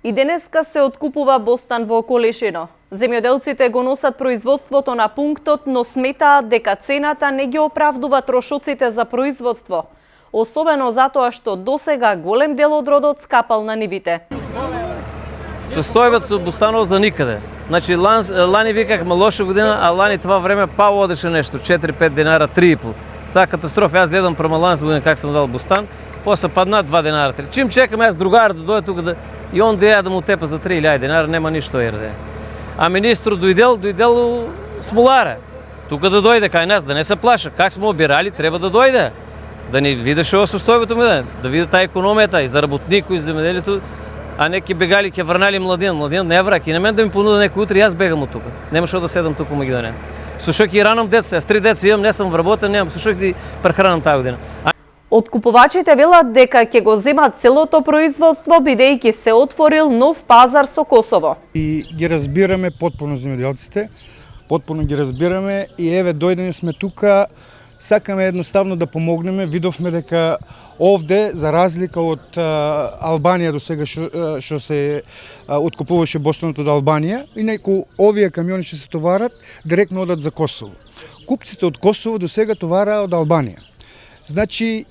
И денеска се откупува бостан во Колешино. Земјоделците го носат производството на пунктот, но сметаат дека цената не ги оправдува трошоците за производство, особено затоа што досега голем дел од родот скапал на нивите. Состојбата со бустанов за никаде. Значи лани викахме лоша година, а лани това време пало одеше нешто 4-5 динара, 3,5. Сега катастрофа, аз гледам према лан година как съм дал бустан, после падна 2 динара, 3. Чим чекам аз другар да дойде тук и он да да му тепа за 3,000 динара, нема ништо ерде. А министр дојдел смолара. Тука да дойде кај нас, да не се плаша. Как сме обирали, треба да дойде. Да ни видеше о состојбето ми, да види таа економијата и за работнико и за земеделието, а неки бегали ќе врнали младин. Младин не е враг и на мен да ми понуда некој утре, аз бегам от тука. Нема шо да седам тука Македонија. Слушак и ранам деца, аз 3 деца имам, не съм вработен, немам, слушак и прехранам таа година. Откупувачите велат дека ќе го земат целото производство бидејќи се отворил нов пазар со Косово. И ги разбираме потпуно земјоделците, потпуно ги разбираме и еве дојдени сме тука, сакаме едноставно да помогнеме. Видовме дека овде, за разлика од Албанија до сега што се откупуваше бостанот од Албанија, и неко овие камиони што се товарат директно одат за Косово. Купците од Косово до сега товараа од Албанија. Значи,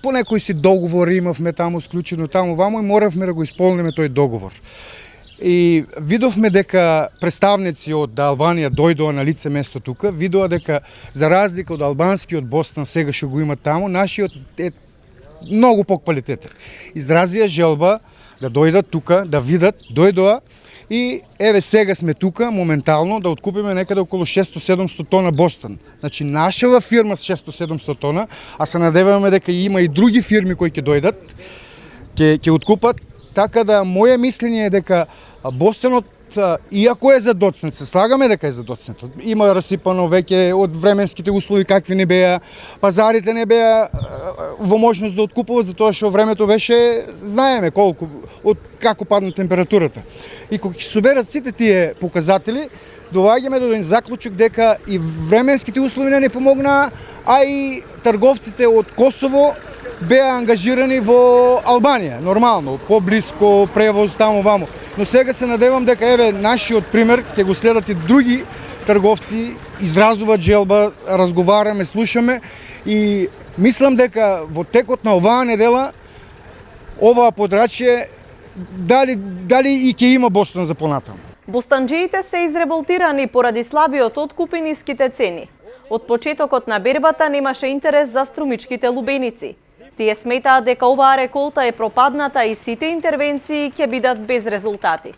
по некои си договори имавме таму склучено таму-ваму и моравме да го исполниме тој договор. И видовме дека представници од Албанија дојдоа на лице место тука, видоа дека за разлика од албанскиот бостан сега што го има таму, нашиот е многу поквалитетен. Изразија желба да дојдат тука, да видат, дојдоа и еве сега сме тука моментално да откупиме некаде околу 600-700 тона бостан. Значи нашава фирма с 600-700 тона, а се надеваме дека има и други фирми кои ќе дојдат, ќе откупат. Така да моје мислење е дека бостанот, иако е задоцнет, се слагаме дека е задоцнет. Има расипано веќе од временските услови какви не беа, пазарите не беа во можност да откупуваат затоа што времето беше, знаеме колку, од како падна температурата. И кога ќе соберат сите тие показатели, доаѓаме до еден заклучок дека и временските услови не помогнаа, а и трговците од Косово беа ангажирани во Албанија, нормално, поблиско, превоз таму-ваму. Но сега се надевам дека еве нашиот пример ќе го следат и други трговци, изразуваат желба, разговараме, слушаме и мислам дека во текот на оваа недела оваа подрачје дали и ќе има бостан за понатаму. Бостанџиите се изреволтирани поради слабиот откуп и ниските цени. Од почетокот на бербата немаше интерес за струмичките лубеници. Тие сметаат дека оваа реколта е пропадната и сите интервенции ќе бидат без резултати.